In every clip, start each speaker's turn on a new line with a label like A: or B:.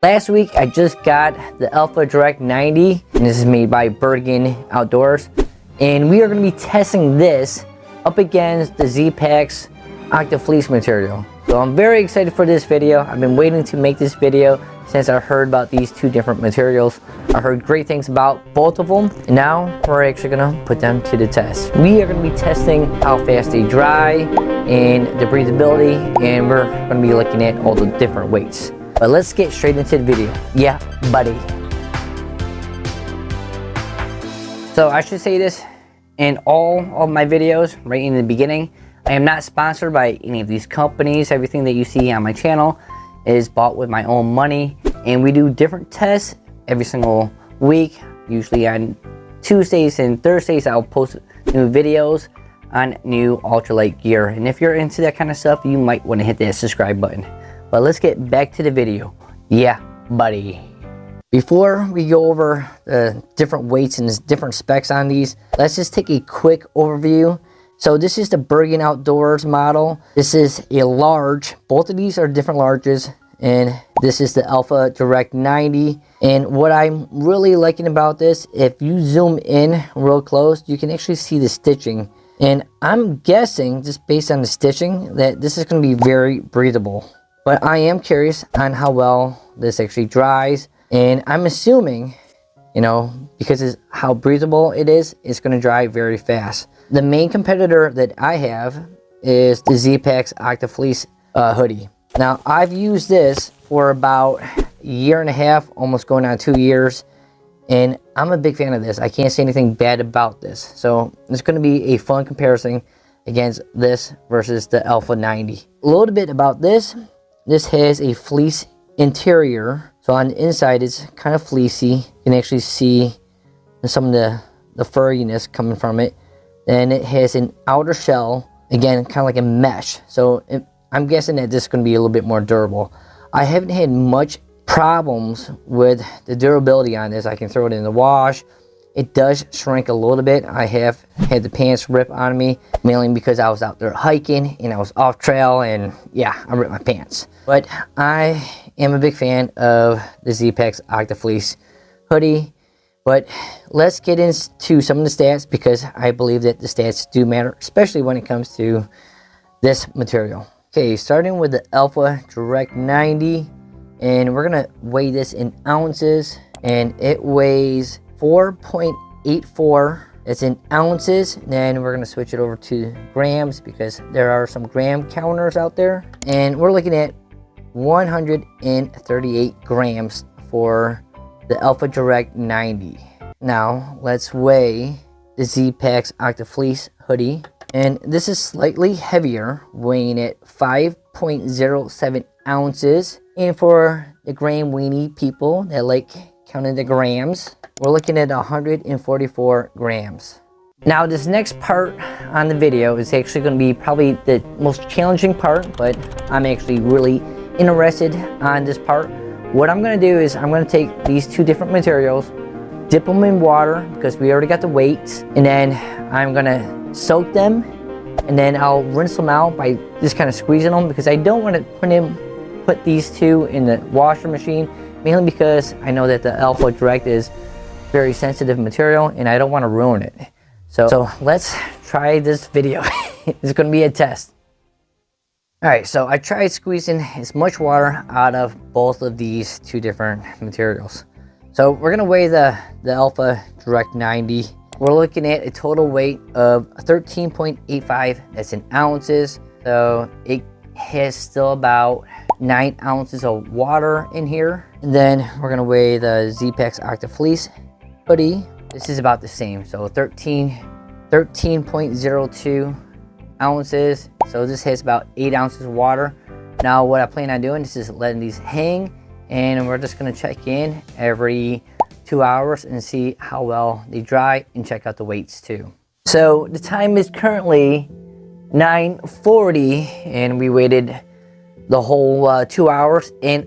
A: Last week I just got the Alpha Direct 90, and this is made by Bergen Outdoors, and we are going to be testing this up against the Zpacks Octa Fleece Material. So I'm very excited for this video. I've been waiting to make this video since I heard about these two different materials. I heard great things about both of them, and now we're actually gonna put them to the test. We are gonna be testing how fast they dry and the breathability, and we're gonna be looking at all the different weights. But let's get straight into the video. Yeah, buddy. So I should say this in all of my videos right in the beginning. I am not sponsored by any of these companies. Everything that you see on my channel is bought with my own money, and we do different tests every single week. Usually on Tuesdays and Thursdays I'll post new videos on new ultralight gear, and if you're into that kind of stuff, you might want to hit that subscribe button. But let's get back to the video. Yeah, buddy. Before we go over the different weights and the different specs on these, let's just take a quick overview. So this is the Bergen Outdoors model. This is a large. Both of these are different larges, and this is the Alpha Direct 90. And what I'm really liking about this, if you zoom in real close, you can actually see the stitching. And I'm guessing, just based on the stitching, that this is going to be very breathable. But I am curious on how well this actually dries. And I'm assuming, you know, because of how breathable it is, it's going to dry very fast. The main competitor that I have is the Zpacks Octa Fleece hoodie. Now, I've used this for about a year and a half, almost going on 2 years, and I'm a big fan of this. I can't say anything bad about this. So it's going to be a fun comparison against this versus the Alpha 90. A little bit about this. This has a fleece interior. So on the inside, it's kind of fleecy. You can actually see some of the furriness coming from it. Then it has an outer shell, again, kind of like a mesh. So I'm guessing that this is going to be a little bit more durable. I haven't had much problems with the durability on this. I can throw it in the wash. It does shrink a little bit. I have had the pants rip on me, mainly because I was out there hiking and I was off trail, and yeah, I ripped my pants. But I am a big fan of the Zpacks Octa Fleece hoodie. But let's get into some of the stats, because I believe that the stats do matter, especially when it comes to this material. Okay, starting with the Alpha Direct 90, and we're gonna weigh this in ounces, and it weighs 4.84. It's in ounces. Then we're gonna switch it over to grams, because there are some gram counters out there, and we're looking at 138 grams for the Alpha Direct 90. Now let's weigh the Zpacks Octa Fleece hoodie, and this is slightly heavier, weighing at 5.07 ounces. And for the gram weenie people that like counting the grams, we're looking at 144 grams. Now this next part on the video is actually going to be probably the most challenging part, but I'm actually really interested on this part. What I'm going to do is I'm going to take these two different materials, dip them in water, because we already got the weights, and then I'm going to soak them, and then I'll rinse them out by just kind of squeezing them, because I don't want to put these two in the washer machine, mainly because I know that the Alpha Direct is very sensitive material and I don't want to ruin it. So let's try this video. It's going to be a test. Alright, so I tried squeezing as much water out of both of these two different materials. So we're going to weigh the Alpha Direct 90. We're looking at a total weight of 13.85. That's in ounces. So it has still about 9 ounces of water in here. And then we're going to weigh the Zpacks Octa Fleece hoodie. This is about the same. So 13.02 ounces. So this has about 8 ounces of water. Now what I plan on doing is just letting these hang, and we're just going to check in every 2 hours and see how well they dry, and check out the weights too. So the time is currently 9:40, and we waited the whole 2 hours, and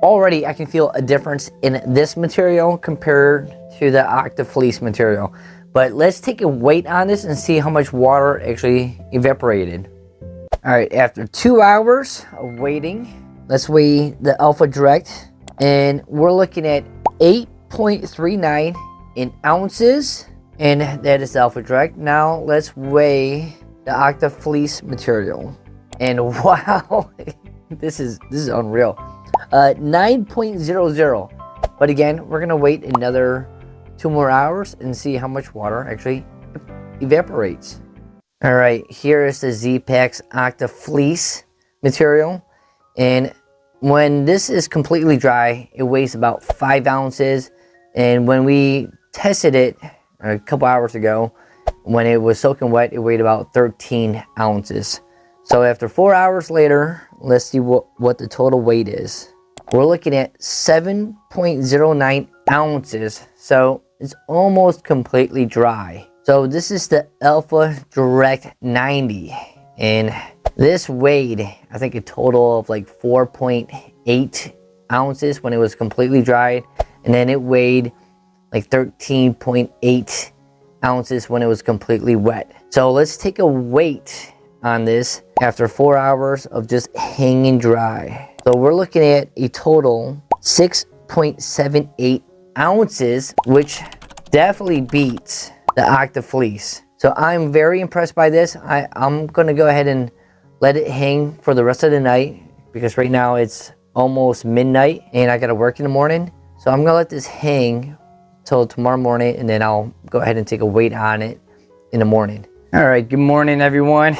A: already I can feel a difference in this material compared to the Octa Fleece material. But let's take a weight on this and see how much water actually evaporated. All right, after 2 hours of waiting, let's weigh the Alpha Direct and we're looking at 8.39 in ounces, and that is the Alpha Direct. Now let's weigh the Octa Fleece Material, and wow, this is unreal. 9.00. But again, we're gonna wait another 2 more hours and see how much water actually evaporates. All right, here is the Zpacks Octa Fleece Material, and when this is completely dry, it weighs about 5 ounces. And when we tested it a couple hours ago, when it was soaking wet, it weighed about 13 ounces. So after 4 hours later, let's see what the total weight is. We're looking at 7.09 ounces. So it's almost completely dry. So this is the Alpha Direct 90. And this weighed, I think, a total of like 4.8 ounces when it was completely dried. And then it weighed like 13.8 ounces when it was completely wet. So let's take a weight on this after 4 hours of just hanging dry. So we're looking at a total 6.78 ounces, which definitely beats the Octa Fleece. So I'm very impressed by this. I'm gonna go ahead and let it hang for the rest of the night, because right now it's almost midnight and I gotta work in the morning. So I'm gonna let this hang till tomorrow morning, and then I'll go ahead and take a weight on it in the morning. All right, good morning everyone.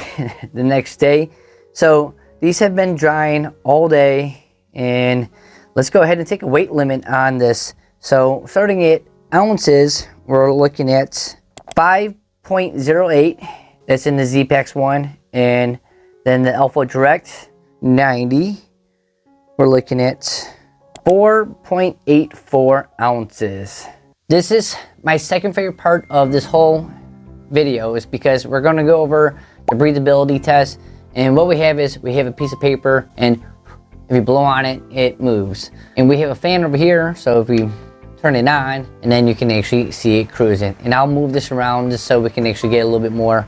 A: The next day. So these have been drying all day, and let's go ahead and take a weight limit on this. So starting at ounces, we're looking at 5.08. That's in the Zpacks one, and then the Alpha Direct 90. We're looking at 4.84 ounces. This is my second favorite part of this whole video, is because we're going to go over the breathability test. And what we have is we have a piece of paper, and if you blow on it, it moves. And we have a fan over here, so if we turn it on, and then you can actually see it cruising. And I'll move this around just so we can actually get a little bit more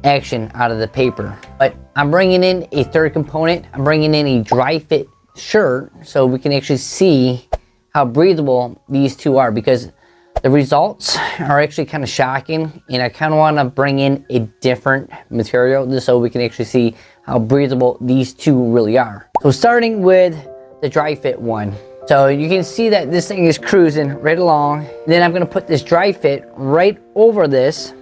A: action out of the paper. But I'm bringing in a third component. I'm bringing in a dry fit shirt so we can actually see how breathable these two are, because the results are actually kind of shocking, and I kind of want to bring in a different material just so we can actually see how breathable these two really are. So starting with the dry fit one. So you can see that this thing is cruising right along. Then I'm going to put this dry fit right over this,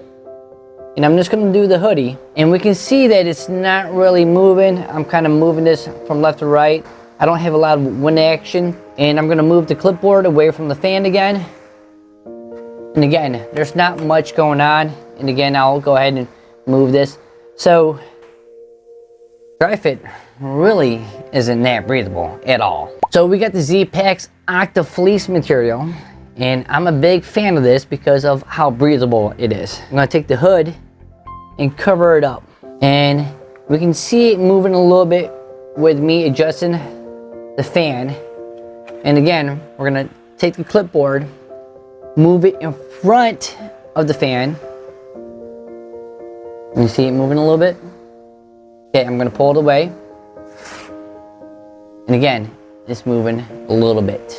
A: and I'm just going to do the hoodie, and we can see that it's not really moving. I'm kind of moving this from left to right. I don't have a lot of wind action, and I'm going to move the clipboard away from the fan again. And again, there's not much going on. And again, I'll go ahead and move this. So dry fit really isn't that breathable at all. So we got the Zpacks Octa Fleece Material, and I'm a big fan of this because of how breathable it is. I'm gonna take the hood and cover it up, and we can see it moving a little bit with me adjusting the fan. And again, we're gonna take the clipboard, move it in front of the fan. You see it moving a little bit? Okay, I'm gonna pull it away. And again, it's moving a little bit.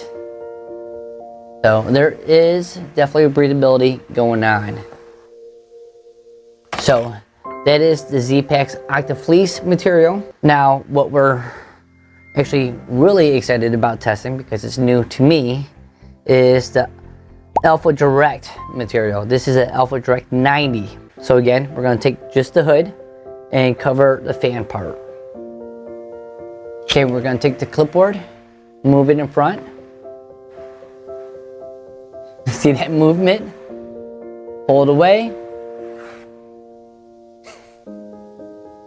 A: So there is definitely a breathability going on. So that is the Zpacks Octa Fleece Material. Now, what we're actually really excited about testing, because it's new to me, is the Alpha Direct material. This is an Alpha Direct 90. So again, we're going to take just the hood and cover the fan part. Okay, we're going to take the clipboard, move it in front. See that movement? Pull it away.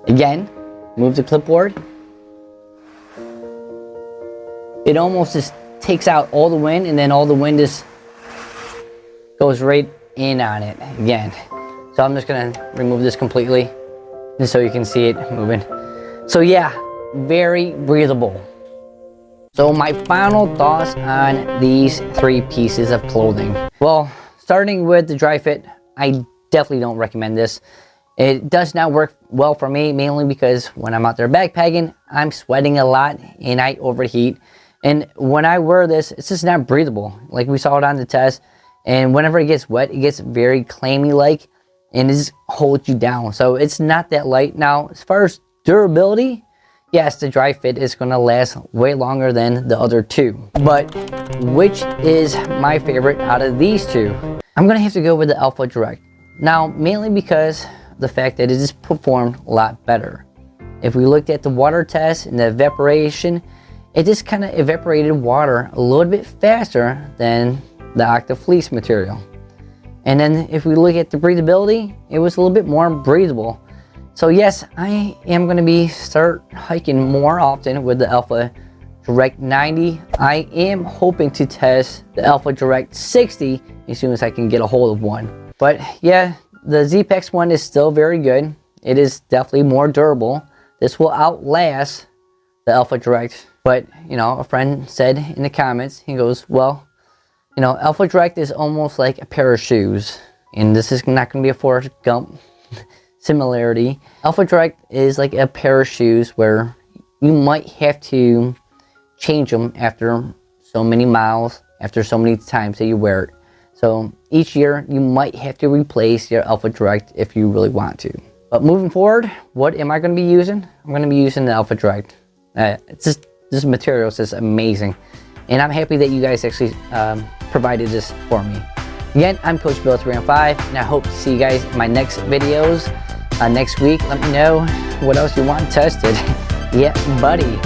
A: Again, move the clipboard. It almost just takes out all the wind, and then all the wind just goes right in on it again. So I'm just gonna remove this completely just so you can see it moving. So yeah, very breathable. So my final thoughts on these 3 pieces of clothing. Well, starting with the dry fit, I definitely don't recommend this. It does not work well for me, mainly because when I'm out there backpacking, I'm sweating a lot and I overheat. And when I wear this, it's just not breathable. Like we saw it on the test. And whenever it gets wet, it gets very clammy like, and it just holds you down. So it's not that light. Now, as far as durability, yes, the dry fit is going to last way longer than the other two. But which is my favorite out of these two? I'm going to have to go with the Alpha Direct. Now, mainly because the fact that it just performed a lot better. If we looked at the water test and the evaporation, it just kind of evaporated water a little bit faster than the Octa Fleece Material. And then if we look at the breathability, it was a little bit more breathable. So yes, I am going to start hiking more often with the Alpha Direct 90. I am hoping to test the Alpha Direct 60 as soon as I can get a hold of one. But yeah, the Zpacks one is still very good. It is definitely more durable. This will outlast the Alpha Direct. But, you know, a friend said in the comments, he goes, well, you know, Alpha Direct is almost like a pair of shoes. And this is not going to be a Forrest Gump similarity. Alpha Direct is like a pair of shoes where you might have to change them after so many miles, after so many times that you wear it. So each year you might have to replace your Alpha Direct if you really want to. But moving forward, what am I going to be using? I'm going to be using the Alpha Direct. It's just, this material is just amazing. And I'm happy that you guys actually provided this for me. Again, I'm Coach Bill315, and I hope to see you guys in my next videos next week. Let me know what else you want tested. Yeah, buddy.